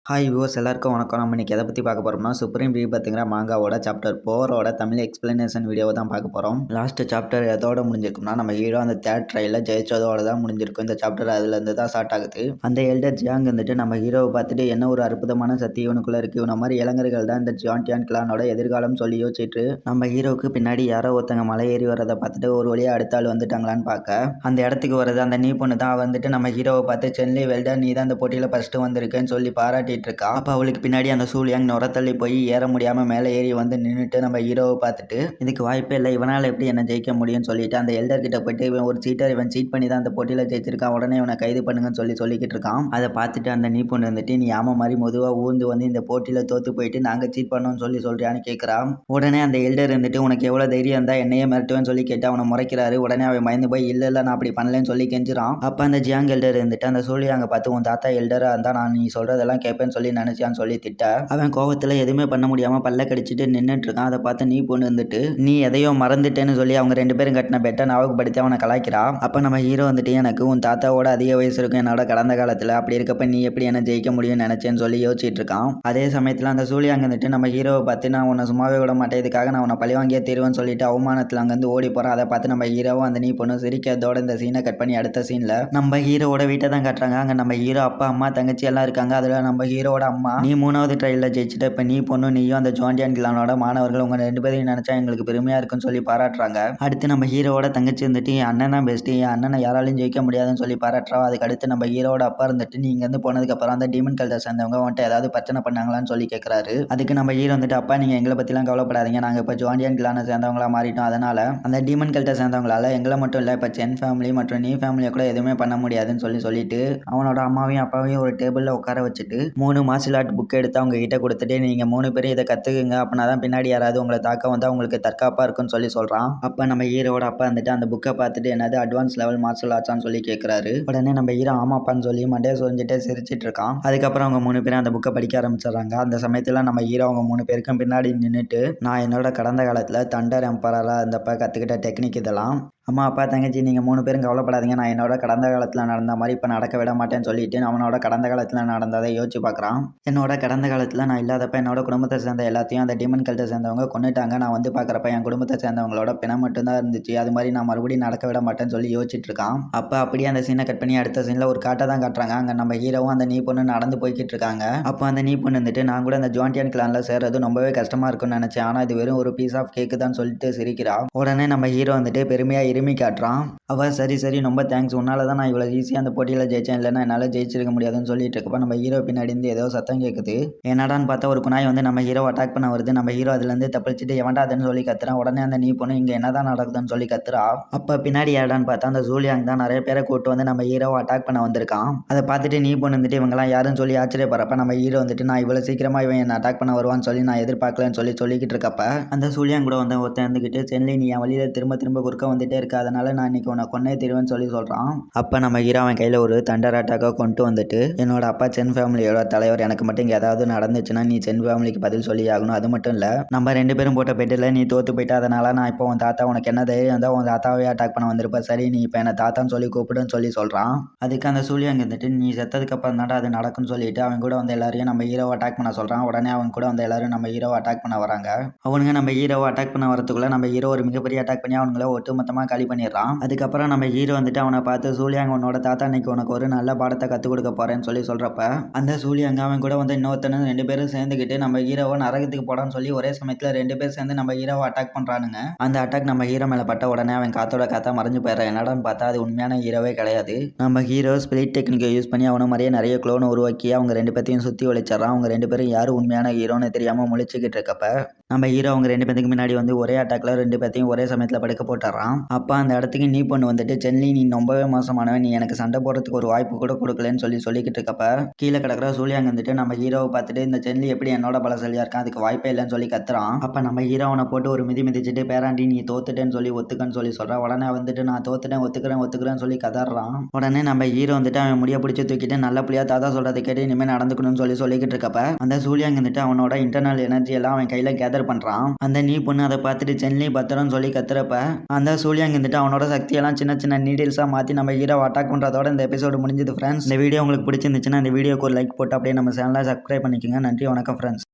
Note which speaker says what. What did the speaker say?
Speaker 1: Hi viewers எல்லாருக்கும் வணக்கம். நம்ம இன்னைக்கு எதை பற்றி பார்க்க போகிறோம்னா சுப்ரீம் ரீபத்துங்கிற மாங்காவோட சாப்டர் 4ஓட தமிழ் எக்ஸ்பிளனேஷன் வீடியோவை தான் பார்க்க போகிறோம். லாஸ்ட் சாப்டர் எதோட முடிஞ்சிருக்கும்னா நம்ம ஹீரோ அந்த தேர்ட் ட்ரையில் ஜெயிச்சதோட தான் முடிஞ்சிருக்கும். இந்த சாப்டர் அதுலேருந்து தான் ஸ்டார்ட் ஆகுது. அந்த எல்டர் ஜியாங் வந்துட்டு நம்ம ஹீரோவை பார்த்துட்டு என்ன ஒரு அற்புதமான சக்தி இவனுக்குள்ளே இருக்குது, இவன மாதிரி இளைஞர்கள் தான் இந்த ஜான்டியான் கிளானோட எதிர்காலம் சொல்லி யோசிச்சுட்டு நம்ம ஹீரோவுக்கு பின்னாடி யாரோ ஒருத்தங்க மலை ஏறி வரதை பார்த்துட்டு ஒரு வழியாக அடுத்த ஆள் வந்துட்டாங்களான்னு பார்க்க அந்த இடத்துக்கு வருது அந்த நீ பொண்ணு தான் வந்துட்டு நம்ம ஹீரோவை பார்த்து சென்லி வெல்டர் நீ தான் அந்த போட்டியில் ஃபஸ்ட்டு வந்திருக்கேன்னு சொல்லி பாராட்டி இருக்கா. அப்போ அவளுக்கு பின்னாடி அந்த சூழியாங் நுரத்தள்ளி போய் ஏற முடியாமல் மேலே ஏறி வந்து நின்றுட்டு நம்ம ஹீரோவை பார்த்துட்டு இதுக்கு வாய்ப்பே இல்லை, இவனால் எப்படி என்ன ஜெயிக்க முடியும்னு சொல்லிட்டு அந்த எல்டர் கிட்ட போயிட்டு இவன் ஒரு சீட்டர், இவன் சீட் பண்ணி தான் அந்த போட்டியில் ஜெயிச்சிருக்கான், உடனே இவனை கைது பண்ணுங்கன்னு சொல்லிக்கிட்டு இருக்கான். அதை பார்த்துட்டு அந்த நீ பொண்ணு வந்துட்டு நீ ஆமாம் மாதிரி மெதுவாக ஊந்து வந்து இந்த போட்டியில் தோற்று போயிட்டு நாங்கள் சீட் பண்ணோம்னு சொல்றியான்னு கேட்குறான். உடனே அந்த எல்டர் இருந்துட்டு உனக்கு எவ்வளோ தைரியம் இருந்தால் என்னையே மிரட்டுவேன்னு சொல்லி கேட்டு அவனை முறைக்கிறாரு. உடனே அவன் பயந்து போய் இல்லை நான் அப்படி பண்ணலன்னு சொல்லி கெஞ்சுறான். அப்போ அந்த ஜியாங் எல்டர் இருந்துட்டு அந்த சூழியாங்க பார்த்து உன் தாத்தா எல்டராக இருந்தால் நான் நீ சொல்கிறதெல்லாம் கேட்பேன்னு சொல்லி நினச்சான்னு சொல்லி திட்ட அவன் கோவத்தில் எதுவுமே பண்ண முடியாமல் பல்ல கடிச்சிட்டு நின்றுட்டு இருக்கான். அதை பார்த்து நீ பொண்ணு வந்துட்டு நீ எதையோ மறந்துட்டேன்னு சொல்லி அவங்க ரெண்டு பேரும் கட்டின பெட்டை ஞாபகப்படுத்தி அவனை கலாய்க்கிறா. அப்போ நம்ம ஹீரோ வந்துட்டு எனக்கு உன் தாத்தாவோட அதிக வயசு இருக்கும் என்னோட கடந்த காலத்தில், அப்படி இருக்கப்ப நீ எப்படி என்ன ஜெயிக்க முடியும்னு நினைச்சேன்னு சொல்லி யோசிச்சுட்டு இருக்கான். அதே சமயத்தில் அந்த சூழியாங்க வந்துட்டு நம்ம ஹீரோவை பார்த்து நான் உன்னை சும்மாவே விட மாட்டேன், இதுக்காக நான் உன்னை பழி வாங்கியே தீருவேன்னு சொல்லிட்டு அவமானத்தில் அங்கேருந்து ஓடி போகிறான். அதை பார்த்து நம்ம ஹீரோவும் அந்த நீ பொண்ணு சிரிக்கிறதோட இந்த சீனை கட் பண்ணி அடுத்த சீனில் நம்ம ஹீரோவோட வீட்டை தான் காட்டுறாங்க. அங்கே நம்ம ஹீரோ அப்பா அம்மா தங்கச்சி எல்லாம் இருக்காங்க. அதில் நம்ம ஹீரோவோட அம்மா நீ 3வது ட்ரையலில் ஜெயிச்சுட்டு இப்போ நீ பொண்ணு நீயும் அந்த ஜான்டியான் கிளானோட மாணவர்கள் உங்கள் ரெண்டு பேரையும் நினச்சா எங்களுக்கு பெருமையாக இருக்குன்னு சொல்லி பாராட்டுறாங்க. அடுத்து நம்ம ஹீரோவோட தங்கச்சி வந்துட்டு என் அண்ணன் தான் பெஸ்ட்டு, என் அண்ணனை யாராலையும் ஜெயிக்க முடியாதுன்னு சொல்லி பாராட்டுறா. அதுக்கு அடுத்து நம்ம ஹீரோவோட அப்பா இருந்துட்டு நீ இங்கேருந்து போனதுக்கப்புறம் அந்த டீமன் கல்ட்டை சேர்ந்தவங்க வந்துட்டு ஏதாவது பிரச்சனை பண்ணாங்களான்னு சொல்லி கேட்குறாரு. அதுக்கு நம்ம ஹீரோ வந்துட்டு அப்பா நீங்கள் எங்களை பற்றிலாம் கவலைப்படாதீங்க, நாங்கள் இப்போ ஜான்டியான் கிளானை சேர்ந்தவங்களா மாறிட்டோம், அதனால் அந்த டீமன் கல்ட்டை சேர்ந்தவங்களால எங்களை மட்டும் இல்லை இப்போ சென் ஃபேமிலி மற்றும் நீ ஃபேமிலியை கூட எதுவுமே பண்ண முடியாதுன்னு சொல்லிட்டு அவனோட அம்மாவையும் அப்பாவையும் ஒரு டேபிளில் உட்கார வச்சுட்டு 3 மார்ஷல் ஆர்ட் புக் எடுத்து அவங்க கிட்ட கொடுத்துட்டு நீங்கள் 3 பேரும் இதை கற்றுக்குங்க, அப்படின்னா தான் பின்னாடி யாராவது உங்களை தாக்க வந்தால் உங்களுக்கு தற்காப்பாக இருக்குன்னு சொல்லி சொல்கிறான். அப்போ நம்ம ஹீரோவோட அப்பா வந்துட்டு அந்த புக்கை பார்த்துட்டு என்னது அட்வான்ஸ் லெவல் மார்ஷல் ஆர்ட்ஸான்னு சொல்லி கேட்குறாரு. உடனே நம்ம ஹீரோ ஆமாப்பான்னு சொல்லி மண்டையை சொல்லிட்டு சிரிச்சிட்டு இருக்கான். அதுக்கப்புறம் அவங்க 3 பேரும் அந்த புக்கை படிக்க ஆரம்பிச்சிடுறாங்க. அந்த சமயத்தில் நம்ம ஹீரோ அவங்க 3 பேருக்கும் பின்னாடி நின்றுட்டு நான் என்னோட கடந்த காலத்தில் தண்டர் எம்பரராக இருந்தப்ப கற்றுக்கிட்ட டெக்னிக் இதெல்லாம், அம்மா அப்பா தங்கச்சி நீங்கள் 3 பேரும் கவலைப்படாதீங்க, நான் என்னோட கடந்த காலத்தில் நடந்த மாதிரி இப்போ நடக்க விட மாட்டேன்னு சொல்லிட்டு அவனோட கடந்த காலத்தில் நடந்ததை யோசிச்சு பார்க்குறான். என்னோட கடந்த காலத்தில் நான் இல்லாதப்ப என்னோட குடும்பத்தை சேர்ந்த எல்லாத்தையும் அந்த டீமன் கல்ட்டை சேர்ந்தவங்க கொண்டுட்டாங்க, நான் வந்து பார்க்குறப்ப என் குடும்பத்தை சேர்ந்தவங்களோட பிணம் மட்டும்தான் இருந்துச்சு, அது மாதிரி நான் மறுபடியும் நடக்க விட மாட்டேன்னு சொல்லி யோசிச்சுட்டு இருக்கான். அப்போ அப்படியே அந்த சீனை கட் பண்ணி அடுத்த சீனில் ஒரு காட்டை தான் காட்டுறாங்க. அங்கே நம்ம ஹீரோவும் அந்த நீ பொண்ணு நடந்து போய்கிட்டு இருக்காங்க. அப்போ அந்த நீ பொண்ணு வந்துட்டு நான் கூட அந்த ஜான்டியான் கிளானில் சேர்றது ரொம்பவே கஷ்டமாக இருக்கும்னு நினச்சேன், ஆனால் இது வெறும் ஒரு பீஸ் ஆஃப் கேக்கு தான் சொல்லிட்டு சிரிக்கிறா. உடனே நம்ம ஹீரோ வந்துட்டு பெருமையாக இருமி காட்டுறான். அவள் சரி ரொம்ப தேங்க்ஸ், உன்னால தான் நான் இவ்வளோ ஈஸியாக அந்த போட்டியில் ஜெயிச்சேன், இல்லைன்னா என்னால் ஜெயிச்சிருக்க முடியாதுன்னு சொல்லிட்டு இருக்கப்ப நம்ம ஹீரோ பின்னாடி இருந்து ஏதோ சத்தம் கேட்குது. என்னடான்னு பார்த்தா ஒரு குனாய் வந்து நம்ம ஹீரோ அட்டாக் பண்ண வருது. நம்ம ஹீரோ அதுலேருந்து தப்பிச்சுட்டு எவன்டாதுன்னு சொல்லி கத்துறான். உடனே அந்த நீ பொண்ணு இங்கே என்னதான் நடக்குதுன்னு சொல்லி கத்துறா. அப்போ பின்னாடி ஏடான்னு பார்த்தா அந்த ஜூலியாங் தான் நிறைய பேரை கூட்டு வந்து நம்ம ஹீரோவை அட்டாக் பண்ண வந்திருக்கான். அதை பார்த்துட்டு நீ பொண்ணு வந்துட்டு இவங்கெல்லாம் யாருன்னு சொல்லி ஆச்சரியப்படுறப்ப நம்ம ஹீரோ வந்துட்டு நான் இவ்வளோ சீக்கிரமாக இவன் என்ன அட்டாக் பண்ண வருவான்னு சொல்லி நான் எதிர்பார்க்கலன்னு சொல்லிக்கிட்டு இருக்கப்ப அந்த ஜூலியாங் கூட வந்து ஒருத்தன் இருந்துக்கிட்டு சென்னை நீ என் வழியில் திரும்ப குறுக்க வந்துட்டே இருக்க, அதனால நான் இன்னைக்கு உன்னை கொன்னே தருவேன்னு சொல்லி சொல்கிறான். அப்போ நம்ம ஹீரோ அவன் கையில் ஒரு தண்டர் அட்டாக்கை கொண்டு வந்துட்டு என்னோட அப்பா சென் ஃபேமிலியோட தலைவர், எனக்கு மட்டும் இங்கே ஏதாவது நடந்துச்சுன்னா நீ சென் ஃபேமிலிக்கு பதில் சொல்லி ஆகணும், அது மட்டும் இல்லை நம்ம 2 பேரும் போட்ட பெட்டில் நீ தோற்று போயிட்டு, அதனால நான் இப்போ உன் தாத்தா உனக்கு என்ன தைரியம் இருந்தால் உன் தாத்தாவே அட்டாக் பண்ண வந்திருப்ப, சரி நீ இப்போ என்னை தாத்தான்னு சொல்லி கூப்பிடுன்னு சொல்லி சொல்கிறான். அதுக்கு அந்த சூழியாங்க இருந்துட்டு நீ செத்ததுக்கு அப்புறம் தாண்டா அது நடக்கும்னு சொல்லிட்டு அவன் கூட வந்து எல்லாரையும் நம்ம ஹீரோவை அட்டாக் பண்ண சொல்கிறான். உடனே அவன் கூட வந்து எல்லாரும் நம்ம ஹீரோவை அட்டாக் பண்ண வராங்க. அவனுங்க நம்ம ஹீரோவை அட்டாக் பண்ண வரதுக்குள்ள நம்ம ஹீரோ ஒரு மிகப்பெரிய அட்டாக் பண்ணி அவங்கள ஒட்டுமொத்தமாக காலி பண்ணிடுறான். அதுக்கப்புறம் நம்ம ஹீரோ வந்துட்டு அவனை பார்த்து சூழியாங்க உன்னோட தாத்தா இன்னைக்கு உனக்கு ஒரு நல்ல பாடத்தை கற்றுக் கொடுக்க போறேன்னு சொல்லி சொல்கிறப்ப அந்த சூழியாங்க அவன் கூட வந்து இன்னொருத்தனு 2 பேரும் சேர்ந்துக்கிட்டு நம்ம ஹீரோவை நரகத்துக்கு போடான்னு சொல்லி ஒரே சமயத்தில் 2 பேர் சேர்ந்து நம்ம ஹீரோவை அட்டாக் பண்ணுறானுங்க. அந்த அட்டாக் நம்ம ஹீரோ மேலே பட்ட உடனே அவன் காத்தா மறைஞ்சு போயிடுறான். என்னடான்னு பார்த்தா அது உண்மையான ஹீரோவே கிடையாது. நம்ம ஹீரோ ஸ்பிளிட் டெக்னிக்கை யூஸ் பண்ணி அவனை மாதிரியே நிறைய க்ளோனை உருவாக்கி அவங்க 2 பேர்த்தையும் சுற்றி ஒழிச்சிடறான். அவங்க 2 பேரும் யார் உண்மையான ஹீரோன்னு தெரியாமல் முழிச்சுக்கிட்டு இருக்கப்ப நம்ம ஹீரோ அவங்க 2 பேருக்கு முன்னாடி வந்து ஒரே அட்டாக்ல 2 பேர்த்தையும் ஒரே சமயத்தில் படுக்க போட்டுறான். அப்போ அந்த இடத்துக்கு நீ பொண்ணு வந்துட்டு சென்லி நீ ரொம்பவே மோசமானவன், நீ எனக்கு சண்டை போடுறதுக்கு ஒரு வாய்ப்பு கூட கொடுக்கலன்னு சொல்லிக்கிட்டு இருக்கப்ப கீழே கிடக்கிற சூழியாங்க வந்துட்டு நம்ம ஹீரோவை பார்த்துட்டு இந்த சென்லி எப்படி என்னோட பலசாலியா இருக்கான், அதுக்கு வாய்ப்பே இல்லைன்னு சொல்லி கத்துறான். அப்போ நம்ம ஹீரோவனை போட்டு ஒரு மிதிச்சுட்டு பேராண்டி நீ தோத்துட்டேன்னு சொல்லி ஒத்துக்கன்னு சொல்லி சொல்கிறான். உடனே வந்துட்டு நான் தோத்துட்டேன் ஒத்துக்கிறேன்னு சொல்லி கதறான். உடனே நம்ம ஹீரோ வந்துட்டு அவன் முடிய பிடிச்சி தூக்கிட்டு நல்ல புள்ளியா தாத்தா சொல்றதை கேட்டு இனிமேல் நடந்துக்கணும்னு சொல்லிக்கிட்டு இருக்கப்ப அந்த சூழியாங்க வந்துட்டு அவனோட இன்டர்னல் எனர்ஜி எல்லாம் அவன் கையில் கேதர் பண்ணுறான். அந்த நீ பொண்ணு அதை பார்த்துட்டு சென்லி பத்திரம்னு சொல்லி கத்துறப்ப அந்த சூழியாங்க இங்கே வந்துட்டு அவனோட சக்தியெல்லாம் சின்ன சின்ன நீடில்ஸாக மாற்றி நம்ம ஹீரோ அட்டாக் பண்ணுறதோட இந்த எபிசோடு முடிஞ்சது ஃப்ரெண்ட்ஸ். இந்த வீடியோ உங்களுக்கு பிடிச்சிருந்துச்சுன்னா இந்த வீடியோக்கு ஒரு லைக் போட்டு அப்படியே நம்ம சேனலை சப்ஸ்கிரைப் பண்ணிக்கோங்க. நன்றி, வணக்கம் ஃப்ரெண்ட்ஸ்.